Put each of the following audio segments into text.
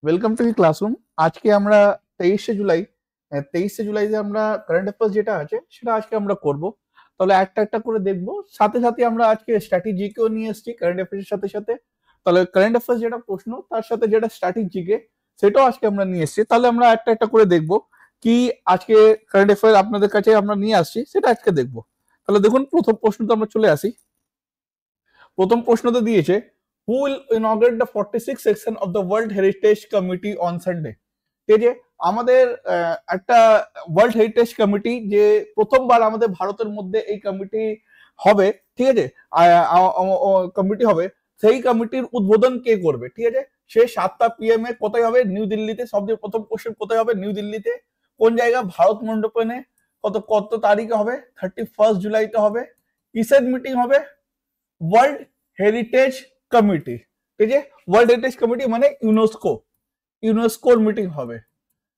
Welcome to classroom. আজকে আমরা 23শে জুলাই 23শে জুলাই যে আমরা কারেন্ট অ্যাফেয়ার্স যেটা আছে সেটা আজকে আমরা করব। তাহলে একটা একটা করে দেখব, সাথে সাথে আমরা আজকে স্ট্র্যাটেজিকেও নিয়ে এসেছি কারেন্ট অ্যাফেয়ার্সের সাথে সাথে। তাহলে কারেন্ট অ্যাফেয়ার্স যেটা প্রশ্ন তার সাথে যেটা স্ট্র্যাটেজিকে সেটাও আজকে আমরা নিয়ে এসেছি। তাহলে আমরা একটা একটা করে দেখব কি আজকে কারেন্ট অ্যাফেয়ার্স আপনাদের কাছে আমরা নিয়ে আসছি সেটা আজকে দেখব। তাহলে দেখুন, প্রথম প্রশ্নতে আমরা চলে আসি। প্রথম প্রশ্নতে দিয়েছে, who will inaugurate the 46 session of the world heritage committee on Sunday. ঠিক আছে, আমাদের একটা ওয়ার্ল্ড হেরিটেজ কমিটি যে প্রথমবার আমাদের ভারতের মধ্যে এই কমিটি হবে, ঠিক আছে, কমিটি হবে, সেই কমিটির উদ্বোধন কে করবে? ঠিক আছে, সে 7টা PM এ কোথায় হবে? নিউ দিল্লিতে। সবচেয়ে প্রথম কোশ্চেন, কোথায় হবে? নিউ দিল্লিতে। কোন জায়গা? ভারত মণ্ডপে। কত কত তারিখে হবে? 31 জুলাইতে হবে। কিসের মিটিং হবে? World heritage committee. ঠিক আছে, ওয়ার্ল্ড হেরিটেজ কমিটি মানে ইউনেস্কোর মিটিং হবে।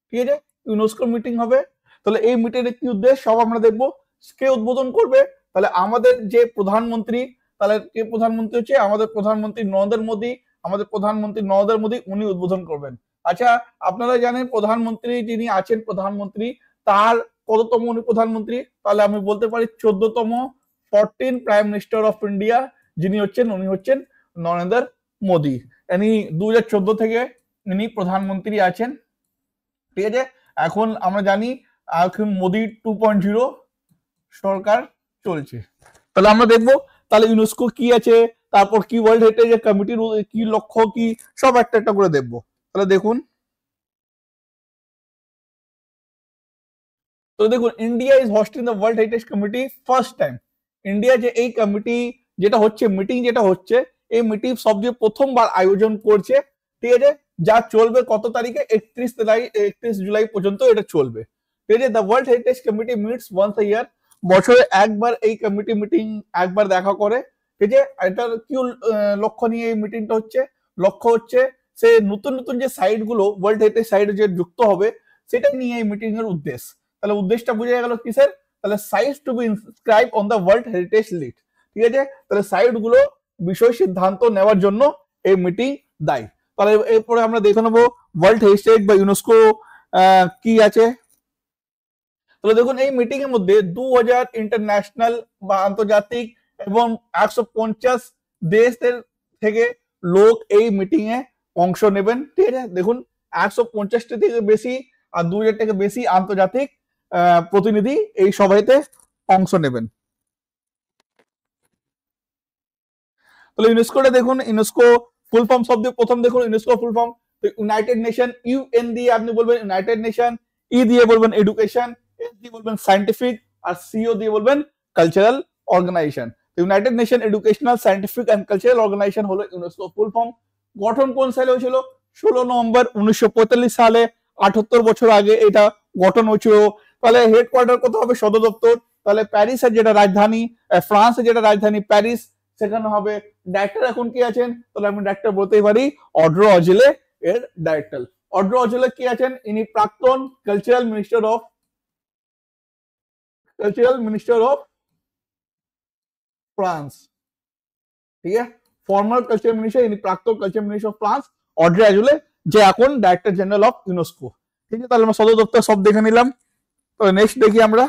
ঠিক আছে, ইউনেস্কোর মিটিং হবে। তাহলে এই মিটিং এর কি উদ্দেশ্য সব আমরা দেখবো। কে উদ্বোধন করবে? তাহলে আমাদের যে প্রধানমন্ত্রী, তাহলে কে প্রধানমন্ত্রী হচ্ছে? আমাদের প্রধানমন্ত্রী নরেন্দ্র মোদী। উনি উদ্বোধন করবেন। আচ্ছা, আপনারা জানেন প্রধানমন্ত্রী যিনি আছেন, প্রধানমন্ত্রী তার কততম উনি প্রধানমন্ত্রী? তাহলে আমি বলতে পারি 14তম, 14 প্রাইম মিনিস্টার অফ ইন্ডিয়া যিনি হচ্ছেন, উনি হচ্ছেন নরেন্দ্র মোদী। ইনি 2014 থেকে ইনি প্রধানমন্ত্রী আছেন। ঠিক আছে, এখন আমরা জানি এখন মোদি 2.0 সরকার চলছে। তাহলে আমরা দেখবো তাহলে ইউনেস্কো কি আছে, তারপর কি ওয়ার্ল্ড হেরিটেজ কমিটির কি লক্ষ্য, কি সব একটা একটা করে দেখবো। তাহলে দেখুন, তো দেখুন, India is hosting the world heritage committee first time. India যে এই কমিটি যেটা হচ্ছে, মিটিং যেটা হচ্ছে, এই মিটিং সবচেয়ে প্রথমবার আয়োজন করছে। ঠিক আছে, যা চলবে কত তারিখে? 31 জুলাই পর্যন্ত এটা চলবে। ঠিক আছে, the world heritage committee meets once a year. বছরে একবার এই কমিটি মিটিং একবার দেখা করে। ঠিক আছে, এটার কি লক্ষ্য নিয়ে এই মিটিংটা হচ্ছে? লক্ষ্য হচ্ছে সে নতুন নতুন যে সাইট গুলো ওয়ার্ল্ড হেরিটেজ সাইট যে যুক্ত হবে সেটা নিয়ে এই মিটিং এর উদ্দেশ্য। তাহলে উদ্দেশ্যটা বুঝে গেল কিসের? তাহলে site to be inscribe on the world heritage list. ঠিক আছে, তাহলে সাইট গুলো বিষয় সিদ্ধান্ত নেওয়ার জন্য এই মিটিং দায়ী। তাহলে এরপরে আমরা দেখে নেবো ওয়ার্ল্ড হেরিটেজ বা ইউনেস্কো কি আছে। তাহলে দেখুন, এই মিটিং এর মধ্যে 2000 ইন্টারন্যাশনাল বা আন্তর্জাতিক এবং 150 দেশের থেকে লোক এই মিটিং এ অংশ নেবেন। ঠিক আছে, দেখুন 150টি থেকে বেশি আর 2000 থেকে বেশি আন্তর্জাতিক প্রতিনিধি এই সভাতে অংশ নেবেন। তাহলে ইউনেস্কোটা দেখুন, ইউনেস্কো ফুল ফর্ম শব্দ প্রথম দেখুন, UNESCO full form United nation. UN দিয়ে আপনি বলবেন ইউনাইটেড নেশন, ই দিয়ে বলবেন এডুকেশন, এস দিয়ে বলবেন সায়েন্টিফিক, আর সিও দিয়ে বলবেন cultural organisation. United Nation Educational Scientific and Cultural Organisation হলো ইউনেস্কো ফুল ফর্ম। গঠন কোন সালে হয়েছিল? 16 নভেম্বর 1945 সালে, 78 বছর আগে এটা গঠন হয়েছিল। তাহলে হেডকোয়ার্টার কোথাও হবে? সদর দপ্তর তাহলে প্যারিসের যেটা রাজধানী, ফ্রান্সের যেটা রাজধানী প্যারিস, সেখানে হবে। ডাইরেক্টর এখন কি আছেন? তাহলে আমি ডাইরেক্টর বলতেই পারি অড্র অজলে এর ডাইরেক্টর। অড্র অজলে কি আছেন? ইনি প্রাক্তন কালচারাল মিনিস্টার অফ ফ্রান্স। ঠিক আছে, ফর্মার কালচারাল মিনিস্টার, ইনি প্রাক্তন cultural minister of France Audrey Azoulay, যে এখন ডাইরেক্টর জেনারেল অফ ইউনেস্কো। ঠিক আছে, তাহলে আমরা সদর দপ্তর সব দেখে নিলাম। তো নেক্সট দেখি আমরা,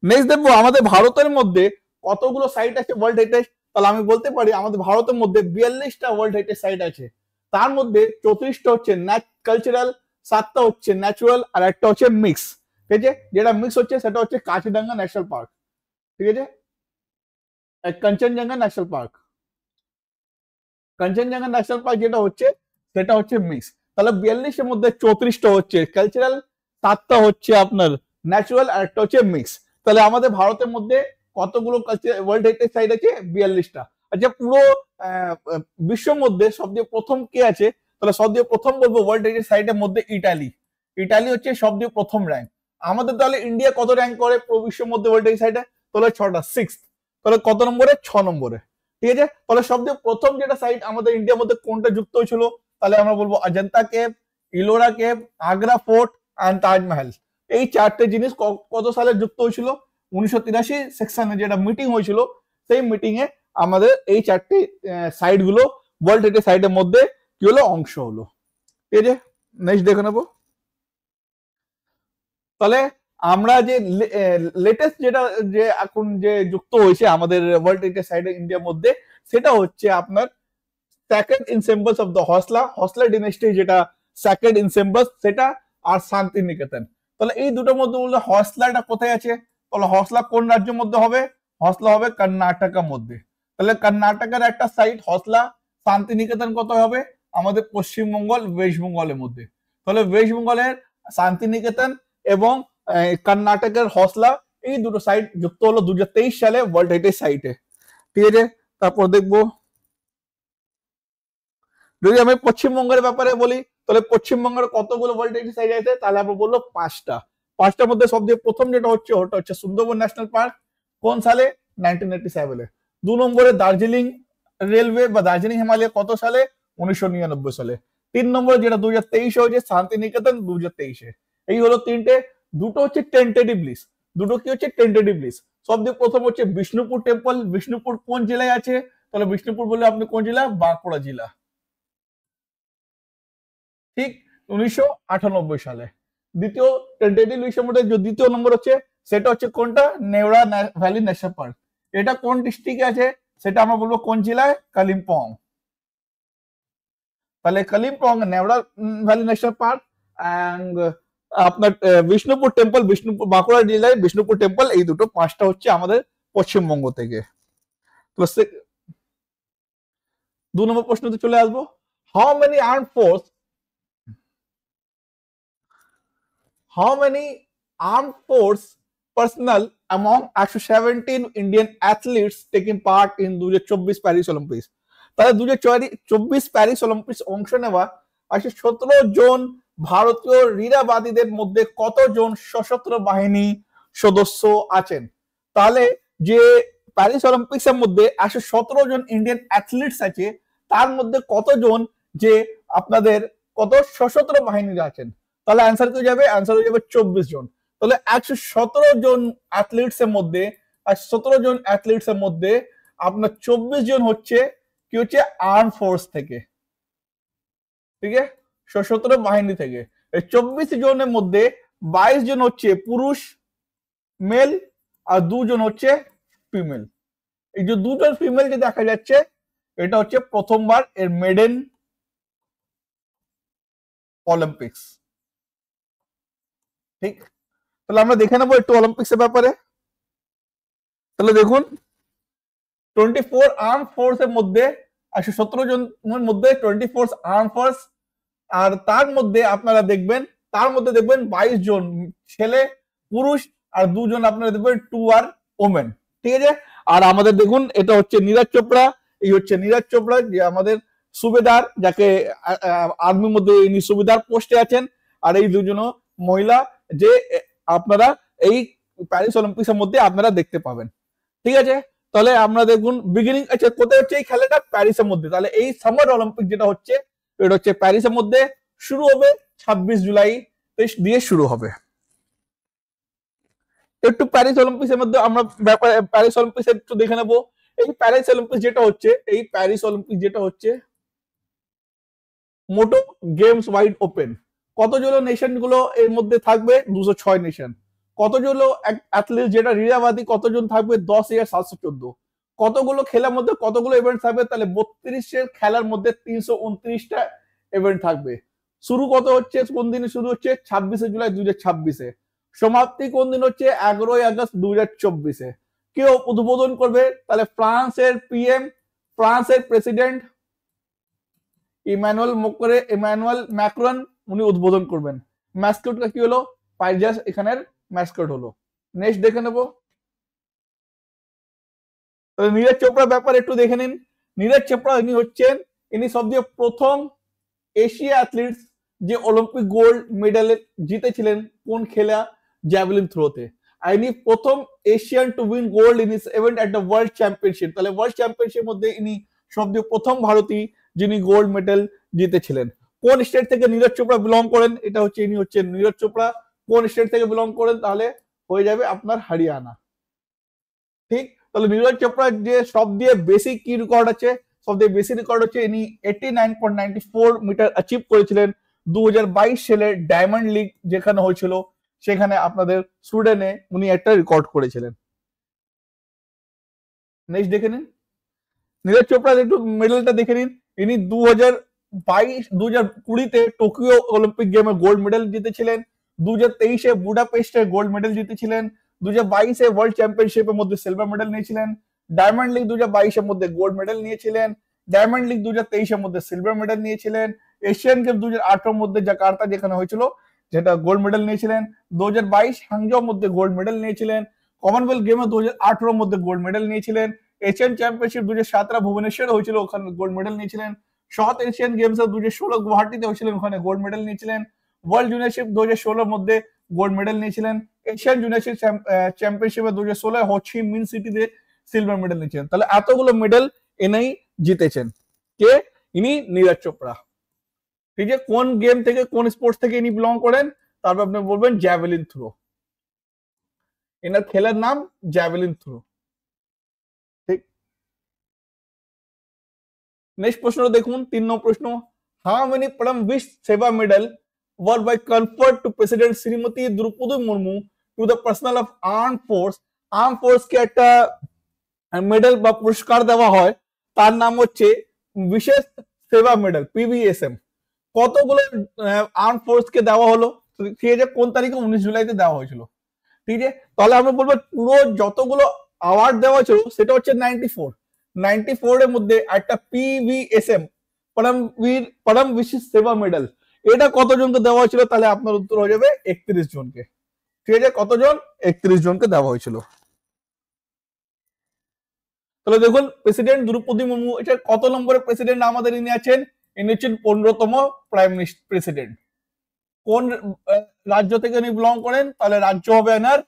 নেক্সট দেখবো আমাদের ভারতের মধ্যে কতগুলো সাইট আছে ওয়ার্ল্ড হেরিটেজ। তাহলে আমি বলতে পারি আমাদের ভারতের মধ্যে 42টা ওয়ার্ল্ড হেরিটেজ সাইট আছে। তার মধ্যে 34টা হচ্ছে কালচারাল, 7টা হচ্ছে ন্যাচুরাল, আর একটা হচ্ছে মিক্স। ঠিক আছে, যেটা মিক্স হচ্ছে সেটা হচ্ছে কাজিরাঙ্গা ন্যাশনাল পার্ক। ঠিক আছে, Kanchenjunga national park, Kanchenjunga national park যেটা হচ্ছে সেটা হচ্ছে মিক্স। তাহলে 42 এর মধ্যে 34টা হচ্ছে কালচারাল, 7টা হচ্ছে আপনার ন্যাচুরাল, আর একটা হচ্ছে মিক্স। তাহলে আমাদের ভারতের মধ্যে কতগুলো ওয়ার্ল্ড হেরিটেজ সাইট আছে? 42টা। আচ্ছা, পুরো বিশ্বের মধ্যে সবচেয়ে প্রথম কে আছে? তাহলে সবচেয়ে প্রথম বলবো ওয়ার্ল্ড হেরিটেজ সাইটের মধ্যে ইটালি। ইটালি হচ্ছে সবচেয়ে প্রথম র্যাঙ্ক। আমাদের তাহলে ইন্ডিয়া কত র্যাঙ্ক করে পুরো বিশ্বের মধ্যে ওয়ার্ল্ড হেরিটেজ সাইটে? তাহলে 6টা, 6। তাহলে কত নম্বরে? 6 নম্বরে। ঠিক আছে, তাহলে সবচেয়ে প্রথম যেটা সাইট আমাদের ইন্ডিয়ার মধ্যে কোনটা যুক্ত হয়েছিল? তাহলে আমরা বলবো Ajanta cave, Ellora cave, Agra fort and Taj Mahal. এই চারটে জিনিস কত সালে যুক্ত হয়েছিল? 1983 সেকশনে যেটা মিটিং হয়েছিল, সেই মিটিং এ আমাদের এই চারটি সাইট গুলো ওয়ার্ল্ড হেরিটেজ সাইটের মধ্যে কি হলো, অংশ হলো। ঠিক আছে, নেক্সট দেখে নেবো। তাহলে আমরা যে লেটেস্ট যেটা যে এখন যে যুক্ত হয়েছে আমাদের ওয়ার্ল্ড হেরিটেজ সাইটে ইন্ডিয়ার মধ্যে, সেটা হচ্ছে আপনার second ensembles of the Hoysala, Hoysala dynasty যেটা সেকেন্ড ইনসেম্বলস সেটা, আর শান্তিনিকেতন। তাহলে এই দুটোর মধ্যে বললে হসলাটা কোথায় আছে, তাহলে হসলা কোন রাজ্যের মধ্যে হবে, হসলা হবে কর্ণাটকের মধ্যে। তাহলে কর্ণাটকের একটা সাইট হসলা, শান্তিনিকেতন কত হবে আমাদের পশ্চিমবঙ্গ ওয়েস্ট বেঙ্গলের মধ্যে। তাহলে ওয়েস্ট বেঙ্গলের শান্তিনিকেতন এবং কর্ণাটকের হসলা, এই দুটো সাইট যুক্ত হলো 2023 সালে ওয়ার্ল্ড হেরিটেজ সাইটে। ঠিক আছে, তারপর দেখবো যদি আমি পশ্চিমবঙ্গের ব্যাপারে বলি, তাহলে পশ্চিমবঙ্গের কতগুলো ওয়ার্ল্ড হেরিটেজ সাইট আছে, তাহলে আমরা বলবো 5টা। 5টার মধ্যে সবচেয়ে প্রথম যেটা হচ্ছে ওটা হচ্ছে সুন্দরবন ন্যাশনাল পার্ক, কোন সালে, 1987-এ। 2 নম্বরে দার্জিলিং রেলওয়ে বা দার্জিলিং হিমালয় কত সালে, 1999 সালে। 3 নম্বরে যেটা 2023 হয়েছে শান্তিনিকেতন 2023-এ। এই হলো তিনটে। দুটো হচ্ছে টেন্টেটিভ লিস্ট, দুটো কি হচ্ছে টেন্টেটিভ লিস্ট। সবচেয়ে প্রথম হচ্ছে বিষ্ণুপুর টেম্পল, বিষ্ণুপুর কোন জেলায় আছে, তাহলে বিষ্ণুপুর বললে আপনি কোন জেলা, বাঁকুড়া জেলা, ঠিক 1998 সালে। দ্বিতীয় টেন্টেটিভ লিস্টের মধ্যে যে দ্বিতীয় নম্বর হচ্ছে সেটা হচ্ছে কোনটা, নেওড়া ভ্যালি ন্যাশনাল পার্ক। এটা কোন ডিস্ট্রিক্টে আছে, সেটা আমরা বলবো কোন জেলায়, কালিম্পং। তাহলে Kalimpong Neora valley national park and আপনার বিষ্ণুপুর টেম্পল, বিষ্ণুপুর বাঁকুড়া জেলায় বিষ্ণুপুর টেম্পল, এই দুটো 5টা হচ্ছে আমাদের পশ্চিমবঙ্গ থেকে। তো 2 নম্বর প্রশ্নতে চলে আসবো, how many arm force, how many armed force personnel among 117 Indian athletes taking part in 2024 Paris Olympics. তাহলে 2024 প্যারিস অলিম্পিক্স অংশ নেওয়া 117 জন ভারতীয় ক্রীড়াবাদীদের মধ্যে কতজন সশস্ত্র বাহিনী সদস্য আছেন। তাহলে যে প্যারিস অলিম্পিক্সের মধ্যে 117 জন ইন্ডিয়ান অ্যাথলিটস আছে, তার মধ্যে কতজন যে আপনাদের কত সশস্ত্র বাহিনীরা আছেন, তাহলে অ্যান্সার কি যাবে, অ্যান্সার হয়ে যাবে 24 জন। তাহলে 117 জন অ্যাথলিটস এর মধ্যে 117 জন অ্যাথলিটস এর মধ্যে আপনার 24 জন হচ্ছে কি হচ্ছে আর্ম ফোর্স থেকে, ঠিক আছে, সশস্ত্র বাহিনী থেকে। এই 24 জনের মধ্যে 22 জন হচ্ছে পুরুষ মেল আর 2 জন হচ্ছে ফিমেল। এই যে 2 জন ফিমেল যে দেখা যাচ্ছে, এটা হচ্ছে প্রথমবার এর মেডেন অলিম্পিক্স। ঠিক, তাহলে আমরা দেখে নেবো একটু অলিম্পিক্স এর ব্যাপারে। তাহলে দেখুন 24 আর্ম ফোর্স এর মধ্যে 117 জনের মধ্যে 24 আর্ম ফোর্স, আর তার মধ্যে আপনারা দেখবেন, তার মধ্যে দেখবেন 22 জন ছেলে পুরুষ আর 2 জন আপনারা দেখবেন 2 আর ওমেন। ঠিক আছে, আর আমাদের দেখুন এটা হচ্ছে নীরজ চোপড়া, এই হচ্ছে নীরজ চোপড়া যে আমাদের সুবেদার, যাকে আর্মির মধ্যে ইনি সুবেদার পোস্টে আছেন, আর এই দুজন মহিলা যে আপনারা এই প্যারিস অলিম্পিক্সের মধ্যে আপনারা দেখতে পাবেন। ঠিক আছে, তাহলে আমরা দেখুন বিগিনিং, আচ্ছা কোথায় হচ্ছে এই খেলাটা, প্যারিসের মধ্যে। তাহলে এই সামার অলিম্পিক যেটা হচ্ছে এটা হচ্ছে প্যারিসের মধ্যে, শুরু হবে 26 জুলাই দিয়ে শুরু হবে। একটু প্যারিস অলিম্পিক্সের মধ্যে আমরা প্যারিস অলিম্পিক্স একটু দেখে নেবো। এই প্যারিস অলিম্পিক্স যেটা হচ্ছে, এই প্যারিস অলিম্পিক্স যেটা হচ্ছে মোটো গেমস ওয়াইড ওপেন। কতজন নেশন গুলো এর মধ্যে থাকবে, 206 নেশন। কতজন অ্যাথলিট যেটা ক্রীড়াবাদী কতজন থাকবে, 10,714। কতগুলো খেলার মধ্যে কতগুলো ইভেন্ট থাকবে, তাহলে 32 খেলার মধ্যে 329টা ইভেন্ট থাকবে। শুরু কত হচ্ছে, কোন দিনে শুরু হচ্ছে, 26 জুলাই 2026-এ। সমাপ্তি কোন দিন হচ্ছে, 11 আগস্ট 2024-এ। কেউ উদ্বোধন করবে, তাহলে ফ্রান্সের পিএম, ফ্রান্সের প্রেসিডেন্ট ইমানুয়েল ম্যাক্রন উনি উদ্বোধন করবেন। ম্যাসকটটা কি হলো, পাইজাস এখানের ম্যাসকট হলো। নেক্সট দেখে নেবো, নীরজ চোপড়ার ব্যাপারে একটু দেখে নিন। নীরজ চোপড়া ইনি হচ্ছেন, ইনি সবচেয়ে প্রথম এশিয়া অ্যাথলিটস যে অলিম্পিক গোল্ড মেডেল জিতেছিলেন কোন খেলা, জ্যাভেলিন থ্রোতে। আর ইনি প্রথম Asian to win gold in this event at the world championship. তাহলে ওয়ার্ল্ড চ্যাম্পিয়নশিপ মধ্যে ইনি সবচেয়ে প্রথম ভারতীয় যিনি গোল্ড মেডেল জিতেছিলেন। কোন স্টেট থেকে নীরজ চোপড়া বিলং করেন, এটা হচ্ছে ইনি হচ্ছেন নীরজ চোপড়া। কোন স্টেট থেকে বিলং করেন, তাহলে হয়ে যাবে আপনার হরিয়ানা। ঠিক, তাহলে নীরজ চোপড়ার যে সব দিয়ে বেসিক কি রেকর্ড আছে, সবথেকে বেশি রেকর্ড হচ্ছে ইনি 89.94 মিটার অ্যাচিভ করেছিলেন 2022 সালে ডায়মন্ড লিগ যেখানে হয়েছিল, সেখানে আপনাদের সুইডেনে উনি একটা রেকর্ড করেছিলেন। নেক্সট দেখে নিন নীরজ চোপড়ার একটু মেডেলটা দেখে নিন। ইনি 2020-তে টোকিও অলিম্পিক গেমে গোল্ড মেডেল জিতেছিলেন, 2023-এ বুডাপেস্টে গোল্ড মেডেল জিতেছিলেন, 2022-এ ওয়ার্ল্ড চ্যাম্পিয়নশিপের মধ্যে সিলভার মেডেল নিয়েছিলেন, ডায়মন্ড লিগ 2022-এর মধ্যে গোল্ড মেডেল নিয়েছিলেন, ডায়মন্ড লিগ 2023-এর মধ্যে সিলভার মেডেল নিয়েছিলেন, এশিয়ান গেম 2018-এর মধ্যে জাকার্তা যেখানে হয়েছিল যেটা গোল্ড মেডেল নিয়েছিলেন, 2022 হাংজোর মধ্যে গোল্ড মেডেল নিয়েছিলেন, কমনওয়েলথ গেমে 2018-এর মধ্যে গোল্ড মেডেল নিয়েছিলেন, এশিয়ান চ্যাম্পিয়নশিপ 2017 ভুবনেশ্বরে হয়েছিল, ওখানে গোল্ড মেডেল নিয়েছিলেন, সাউথ এশিয়ান গেমস 2016 গুয়াহাটিতে হয়েছিলেন, ওখানে গোল্ড মেডেল নিয়েছিলেন, ওয়ার্ল্ড জুনিয়রশিপ 2016-এর মধ্যে গোল্ড মেডেল নিয়েছিলেন, এশিয়ান জুনিয়রশিপ চ্যাম্পিয়নশিপে 2016 হোচি মিন সিটিতে সিলভার মেডেল নিয়েছিলেন। তাহলে এতগুলো মেডেল এনেই জিতেছেন কে? ইনি নীরজ চোপড়া। ঠিক আছে, কোন গেম থেকে কোন স্পোর্টস থেকে ইনি বিলং করেন? তারপর আপনি বলবেন জ্যাভেলিন থ্রো। এনার খেলার নাম জ্যাভেলিন থ্রো। ঠিক, নেক্সট প্রশ্ন দেখুন 3 নম্বর প্রশ্ন, how many Param Vishisht Seva medal were by conferred to president Shrimati Droupadi Murmu to the personal of arm force. Arm force কে একটা মেডেল বা পুরস্কার দেওয়া হয়, তার নাম হচ্ছে বিশেষ সেবা মেডেল পিভিএসএম। কতগুলো আর্ম ফোর্স কে দেওয়া হলো? ঠিক আছে, কোন তারিখে? 19 জুলাইতে দেওয়া হয়েছিল। ঠিক আছে, তাহলে আমরা বলবো পুরো যতগুলো অ্যাওয়ার্ড দেওয়া ছিল সেটা হচ্ছে 94 এর মধ্যে একটা পিভিএসএম পরম বিশেষ সেবা মেডেল, এটা কতজনকে দেওয়া হয়েছিল? তাহলে আপনার উত্তর হয়ে যাবে 31 জনকে। ঠিক আছে, কতজন? 31 জনকে দেওয়া হয়েছিল। তাহলে দেখুন প্রেসিডেন্ট দ্রৌপদী মুর্মু, এটা কত নম্বরের প্রেসিডেন্ট আমাদের ইনি আছেন? ইনি হচ্ছেন 15তম প্রাইম প্রেসিডেন্ট। কোন রাজ্য থেকে ইনি বিলং করেন? তাহলে রাজ্য হবে এনার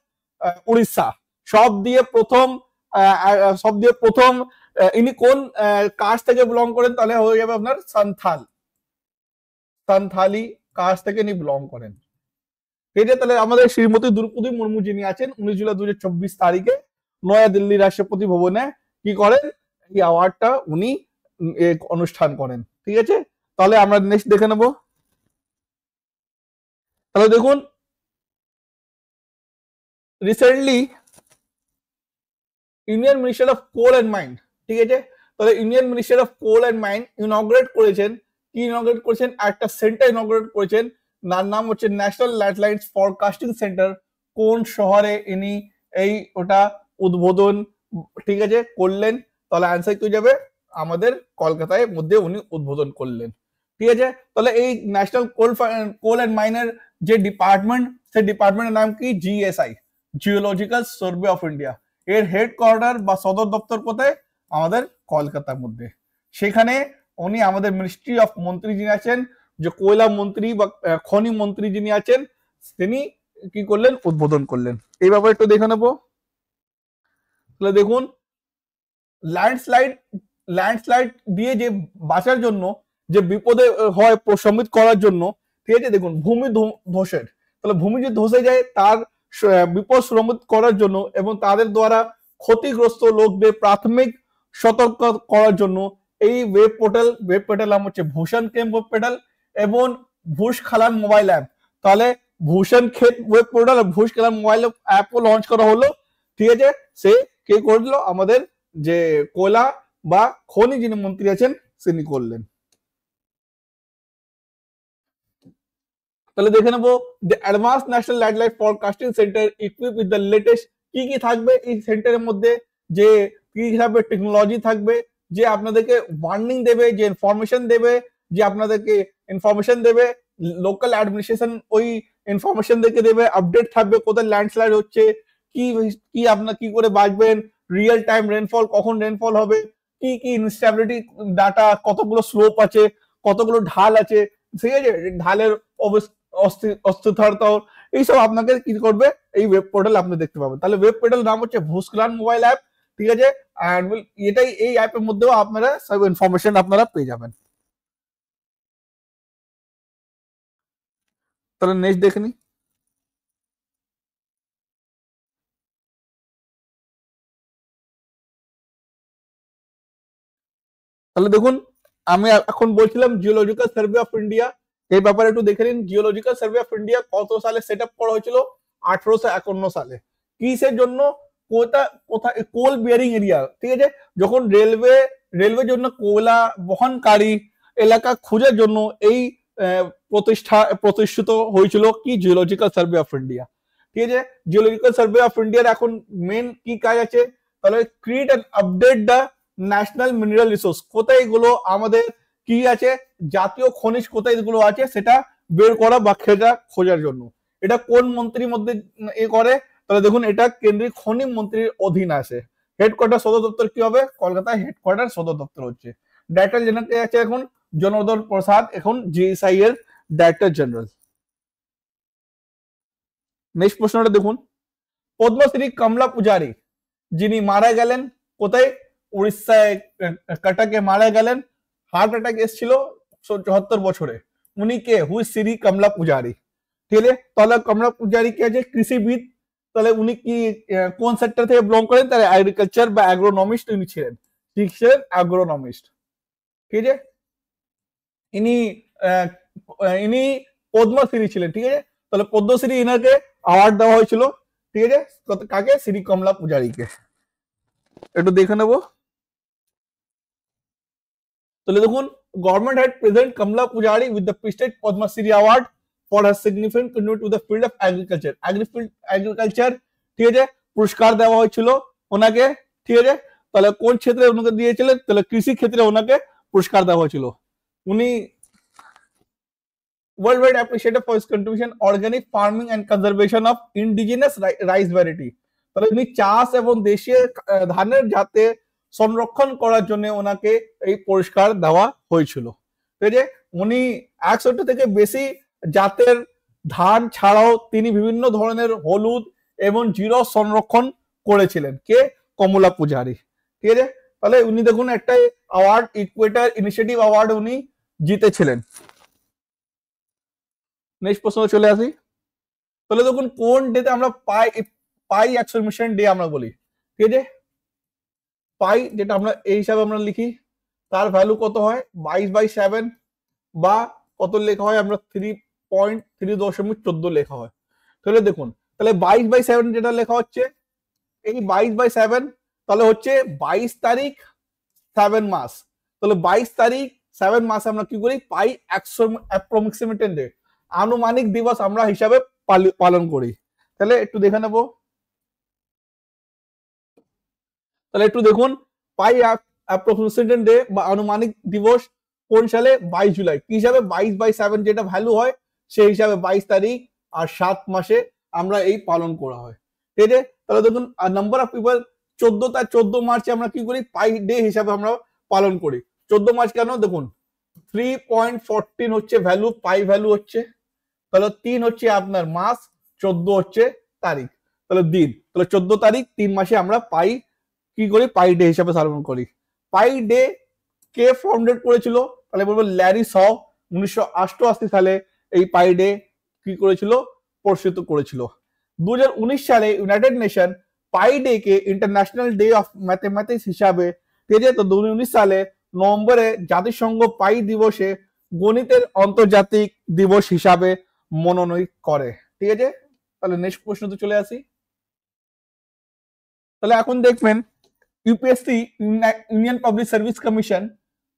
উড়িষ্যা। সব দিয়ে প্রথম ইনি কোন কাস্ট থেকে বিলং করেন? তাহলে হয়ে যাবে আপনার সান্থালি কাস্ট থেকে ইনি বিলং করেন। ঠিক আছে, তাহলে আমাদের শ্রীমতী দ্রৌপদী মুর্মু যিনি আছেন 19 জুলাই 2024 তারিখে নয়া দিল্লি রাষ্ট্রপতি ভবনে কি করেন? এই অ্যাওয়ার্ডটা উনি অনুষ্ঠান করেন। ঠিক আছে, তাহলে আমরা নেক্সট দেখে নেব। তাহলে দেখুন recently union minister of coal and mine, ঠিক আছে, তাহলে union minister of coal and mine inaugurate করেছেন। কি ইনঅগ্রেট করেছেন? একটা সেন্টার ইনঅগ্রেট করেছেন, তার নাম হচ্ছে ন্যাশনাল ল্যান্ডলাইন্স ফরকাস্টিং সেন্টার। কোন শহরে ইনি এই ওটা উদ্বোধন, ঠিক আছে, করলেন? তাহলে অ্যান্সার কি যাবে? আমাদের কলকাতায় মধ্যে উনি উদ্বোধন করলেন। ঠিক আছে, তাহলে এই ন্যাশনাল কোল এন্ড মাইনের যে ডিপার্টমেন্ট, সেই ডিপার্টমেন্টের নাম কি? GSI, geological survey of India. এর হেডকোয়ার্টার বা সদর দপ্তর কোথায়? আমাদের কলকাতার মধ্যে। সেখানে উনি আমাদের মিনিস্ট্রি অফ মন্ত্রী যিনি আছেন, যে কয়লা মন্ত্রী বা খনি মন্ত্রী যিনি আছেন, তিনি কি করলেন? উদ্বোধন করলেন। এই ব্যাপারে একটু দেখে নেবো। তাহলে দেখুন ল্যান্ডস্লাইড দিয়ে যে বাঁচার জন্য, যে বিপদে হয় প্রশমিত করার জন্য, ঠিক আছে, দেখুন ভূমি ধসের, তাহলে ভূমি যে ধসে যায় তার বিপদ প্রশমিত করার জন্য এবং তাদের দ্বারা ক্ষতিগ্রস্ত লোকদের প্রাথমিক সতর্ক করার জন্য এই ওয়েব পোর্টাল নাম হচ্ছে ভূষণ কেম ওয়েব পোর্টাল এবং ভূস্খলন মোবাইল অ্যাপ। তাহলে ভূষণ ক্ষেত ওয়েব পোর্টাল আর ভূস্খলন মোবাইল অ্যাপও লঞ্চ করা হলো। ঠিক আছে, সে কে করলো? আমাদের যে কয়লা বা খনি যিনি মন্ত্রী আছেন তিনি করলেন। তাহলে দেখে নেবো the advance national landline forecasting centre equip with the latest. কি কি থাকবে এই সেন্টারের মধ্যে? যে কি থাকবে? টেকনোলজি থাকবে, যে আপনাদেরকে ওয়ার্নিং দেবে, যে ইনফরমেশন দেবে, যে আপনাদেরকে ইনফরমেশন দেবে, লোকাল অ্যাডমিনিস্ট্রেশন ওই ইনফরমেশন দেখে দেবে, আপডেট থাকবে কোথায় ল্যান্ডস্লাইড হচ্ছে, কি কি আপনার কি করে বাঁচবেন, রিয়েল টাইম রেনফল, কখন রেনফল হবে, কি কি ইনস্টেবিলিটি ডাটা, কতগুলো স্লোপ আছে, কতগুলো ঢাল আছে, ঠিক আছে, ঢালের অস্থিরতা, এইসব আপনাকে কি করবে? এই ওয়েব পোর্টাল আপনি দেখতে পাবেন। তাহলে ওয়েব পোর্টাল নাম হচ্ছে ভূস্খলন মোবাইল অ্যাপ। ঠিক আছে, এটাই এই অ্যাপের মধ্যেও আপনারা সব ইনফরমেশন আপনারা পেয়ে যাবেন। তাহলে নেক্সট দেখে নি। তাহলে দেখুন আমি এখন বলছিলাম জিওলজিক্যাল সার্ভে অফ ইন্ডিয়া, এই ব্যাপারে একটু দেখে নিন। জিওলজিক্যাল সার্ভে অফ ইন্ডিয়া কত সালে সেট আপ করা হয়েছিল? 1851 সালে। কিসের জন্য? কোথায় কোল বিয়ারিং এরিয়া, ঠিক আছে, যখন রেলওয়ে জন্য কোয়লা বহনকারী এলাকা খোঁজার জন্য এই প্রতিষ্ঠিত হয়েছিল কি জিওলজিক্যাল সার্ভে অফ ইন্ডিয়া। ঠিক আছে, জিওলজিক্যাল সার্ভে অফ ইন্ডিয়ার এখন মেন কি কাজ আছে? তাহলে create and update the national mineral resource, কোথায় এগুলো আমাদের কি আছে, জাতীয় খনিজ কোথায় এগুলো আছে সেটা বের করা বা খোঁজার জন্য। এটা কোন মন্ত্রীর মধ্যে এ করে? তাহলে দেখুন এটা কেন্দ্রীয় খনি মন্ত্রীর অধীন আছে। হেডকোয়ার্টার সদর দপ্তর কি হবে? কলকাতায় হেডকোয়ার্টার সদর দপ্তর হচ্ছে। ডাইরেক্টর জেনারেল কে আছে এখন? জনার্দন প্রসাদ, এখন জিএসআই এর ডাইরেক্টর জেনারেল। নেক্সট প্রশ্নটা দেখুন, পদ্মশ্রী কমলা পূজারী যিনি মারা গেলেন কোথায়? উড়িষ্যায় কটকে মারা গেলেন, হার্ট অ্যাটাক এসেছিল 74 বছরে। উনি কে? হুই শ্রী কমলা পূজারী। ঠিক আছে, তাহলে কমলা পূজারী কে আছে? কৃষিবিদ। তাহলে উনি কি কোন সেক্টর থেকে বিলং করেন? তাহলে এগ্রিকালচার বা অ্যাগ্রোনমিস্ট উনি ছিলেন। ঠিক ছিলেন অ্যাগ্রোনমিস্ট। ঠিক আছে, ইনি ইনি পদ্মশ্রী ছিলেন। ঠিক আছে, তাহলে পদ্মশ্রী ইনাকে অ্যাওয়ার্ড দেওয়া হয়েছিল। ঠিক আছে, কাকে? শ্রী কমলা পূজারীকে। একটু দেখে নেব। তাহলে দেখুন, government had present Kamala Pujari with the prestige Padma Shri award for her significant contribution to the field of agriculture. Agriculture, ঠিক আছে, পুরস্কার দেওয়া হয়েছিল ওনাকে। ঠিক আছে, তাহলে কোন ক্ষেত্রে ওনাকে দিয়েছিলেন? তাহলে কৃষি ক্ষেত্রে ওনাকে পুরস্কার দেওয়া হয়েছিল। উনি worldwide appreciated for his contribution organic farming and conservation of indigenous rice variety। তাহলে উনি চাষ এবং দেশীয় ধানের জাতে সংরক্ষণ করার জন্য ওনাকে এই পুরস্কার দেওয়া হয়েছিল। ঠিক আছে, উনি 100 থেকে বেশি জাতের ধান ছাড়াও তিনি বিভিন্ন ধরনের হলুদ এবং জিরো সংরক্ষণ করেছিলেন। কে? কমলা পূজারী। ঠিক আছে, তাহলে উনি দেখুন একটা অ্যাওয়ার্ড, ইকুয়েটার ইনিশিয়েটিভ অ্যাওয়ার্ড উনি জিতেছিলেন। নেক্সট প্রশ্ন চলে আসি। তাহলে দেখুন কোন ডেতে আমরা পাই এক্সক্লেমেশন ডে আমরা বলি। ঠিক আছে, পাই যেটা আমরা এই হিসাবে আমরা লিখি, তার ভ্যালু কত হয়? 22/7 বা কত লেখা হয়? আমরা 3.3.14 লেখা হয়। তাহলে দেখুন, তাহলে 22/7 যেটা লেখা হচ্ছে, এই 22/7 তাহলে হচ্ছে 22 তারিখ 7 মাস। তাহলে 22 তারিখ 7 মাসে আমরা কি করি? পাই অ্যাপ্রক্সিমেটেড ডে, আনুমানিক দিবস আমরা হিসাবে পালন করি। তাহলে একটু দেখে নেব। তাহলে একটু দেখুন, পাই অ্যাপ্রক্সিমেটেড ডে বা আনুমানিক দিবস কোন সালে? 22 জুলাই। কি হিসাবে? 22/7 যেটা ভ্যালু হয় সেই হিসাবে 22 তারিখ আর 7 মাসে আমরা এই পালন করা হয়। ঠিক আছে, তাহলে দেখুন নাম্বার অফ পিপল 14 মার্চে আমরা কি করি? পাই ডে হিসাবে আমরা পালন করি। 14 মার্চ কেন? দেখুন 3.14 হচ্ছে ভ্যালু, পাই ভ্যালু হচ্ছে। তাহলে 3 হচ্ছে আপনার মাস, 14 হচ্ছে তারিখ, তাহলে দিন। তাহলে 14 তারিখ 3 মাসে আমরা পাই কি করি? পাই ডে হিসাবে পালন করি। পাই ডে কে ফাউন্ডেড করেছিল? তাহলে বলবো ল্যারি শ 1988 সালে এই পাই ডে কি করেছিল? প্রস্তুত করেছিল। 2019 সালে United nation pi day K international day of mathematics হিসাবে, ঠিক আছে, তো 2019 সালে নভেম্বরে জাতিসংঘ পাই দিবসে গণিতের আন্তর্জাতিক দিবস হিসাবে মনোনীত করে। ঠিক আছে, তাহলে নেক্সট প্রশ্নতে চলে আসি। তাহলে এখন দেখবেন UPSC union public service commission,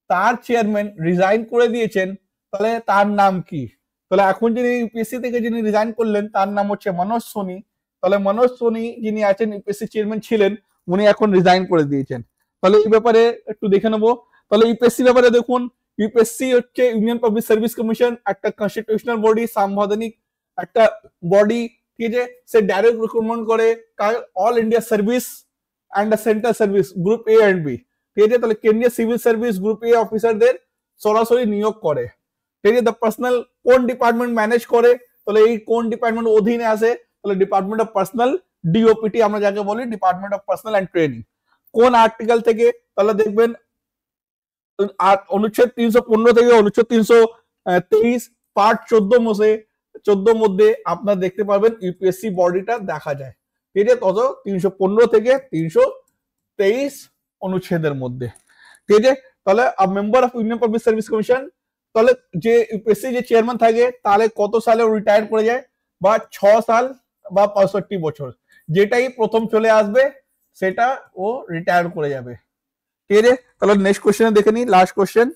তার চেয়ারম্যান রিজাইন করে দিয়েছেন। তাহলে তার নাম কি? তাহলে এখন যিনি ইউপিএসসি থেকে যিনি রিজাইন করলেন তার নাম হচ্ছে মনোজ সোনি। তাহলে মনোজ সোনি যিনি আছেন ইউপিএসসি চেয়ারম্যান ছিলেন, উনি এখন রিজাইন করে দিয়েছেন। তাহলে এই ব্যাপারে একটু দেখে নেবো। তাহলে ইউপিএসসি ব্যাপারে দেখুন, ইউপিএসসি হচ্ছে ইউনিয়ন পাবলিক সার্ভিস কমিশন, একটা কনস্টিটিউশনাল বডি, সাংবিধানিক একটা বডি। ঠিক আছে, সে ডাইরেক্ট রিক্রুটমেন্ট করে all India service and central service group A and B. ঠিক আছে, তাহলে কেন্দ্রীয় সিভিল সার্ভিস গ্রুপ এ অফিসারদের সরাসরি নিয়োগ করে। ঠিক আছে, দ্য পার্সোনাল কোন ডিপার্টমেন্ট ম্যানেজ করে? তাহলে এই কোন ডিপার্টমেন্ট অধীনে আসে? তাহলে ডিপার্টমেন্ট অফ পার্সোনাল, ডিওপিটি আমরা যাকে বলি, department of personal and training. কোন আর্টিকেল থেকে? তাহলে দেখবেন অনুচ্ছেদ 315 থেকে অনুচ্ছেদ 323 পার্ট 14 মধ্যে আপনার দেখতে পাবেন ইউপিএসসি বডিটা দেখা যায়। ঠিক আছে, তত 315 থেকে 323 অনুচ্ছেদের মধ্যে। ঠিক আছে, তাহলে member of union public service commission, তাহলে যে ইউপিএসসি যে চেয়ারম্যান থাকে তাহলে কত সালে রিটায়ার করে যায়, বা 6 সাল বা 65 বছর, যেটাই প্রথম চলে আসবে সেটা ও রিটায়ার করে যাবে। ঠিক আছে, তাহলে নেক্সট কোশ্চেনে দেখে নি, লাস্ট কোশ্চেন।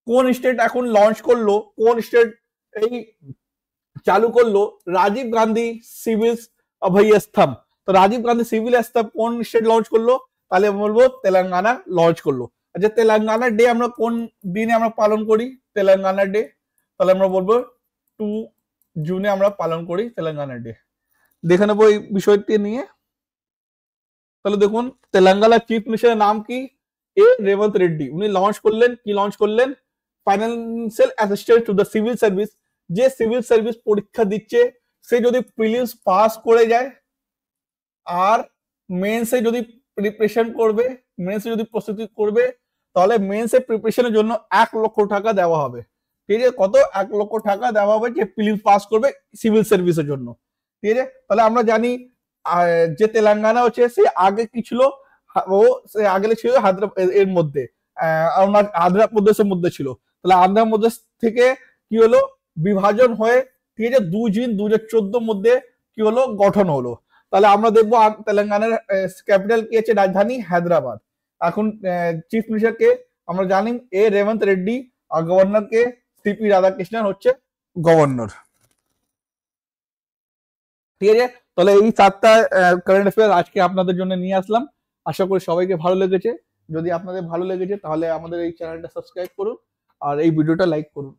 কোন স্টেট এখন লঞ্চ করলো, কোন স্টেট এই চালু করলো রাজীব গান্ধী সিভিল অভয় স্তম্ভ? তো রাজীব গান্ধী সিভিল স্তম্ভ কোন স্টেট লঞ্চ করলো? তাহলে বলবো তেলেঙ্গানা লঞ্চ করলো। আচ্ছা, তেলেঙ্গানা ডে আমরা কোন দিনে আমরা পালন করি তেলেঙ্গানা ডে? তাহলে আমরা বলবো 2 জুনে আমরা পালন করি তেলেঙ্গানা ডে। দেখে নেবো এই বিষয়টি নিয়ে। তাহলে দেখুন, তেলেঙ্গানা চিফ মিনিস্টারের নাম কি? এ রেবন্ত রেড্ডি। উনি লঞ্চ করলেন, কি লঞ্চ করলেন? Financial assistance to the civil service. যে সিভিল সার্ভিস পরীক্ষা দিচ্ছে সে যদি প্রিলিমস পাস করে যায় আর মেন্সে যদি প্রিপারেশন করবে, মেন্সে যদি প্রস্তুতি করবে, তাহলে মেন্সে প্রিপারেশনের জন্য 1 লক্ষ টাকা দেওয়া হবে। ঠিক আছে, কত? 1 লক্ষ টাকা দেওয়া হবে যে প্রিলিমস পাস করবে সিভিল সার্ভিসের জন্য। ঠিক আছে, তাহলে আমরা জানি যে তেলেঙ্গানা হচ্ছে সে আগে কি ছিল, ও সে আগে ছিল এর মধ্যে আন্ধ্রপ্রদেশের মধ্যে ছিল। তাহলে আন্ধ্রপ্রদেশ থেকে কি হলো, বিভাজন হয়ে, ঠিক আছে, 2 জুন 2014 মধ্যে কি হলো, গঠন হলো। তাহলে আমরা দেখবো তেলেঙ্গানার ক্যাপিটাল কি আছে, রাজধানী হায়দ্রাবাদ। এখন চিফ মিনিস্টার কে আমরা জানি এ রেবন্ত রেড্ডি, আর গভর্নর কে সিপি রাধাকৃষ্ণন হচ্ছে গভর্নর। ঠিক আছে, তাহলে এই 7টা কারেন্ট অ্যাফেয়ার আজকে আপনাদের জন্য নিয়ে আসলাম। আশা করি সবাইকে ভালো লেগেছে। যদি আপনাদের ভালো লেগেছে তাহলে আমাদের এই চ্যানেলটা সাবস্ক্রাইব করুন আর এই ভিডিওটা লাইক করুন।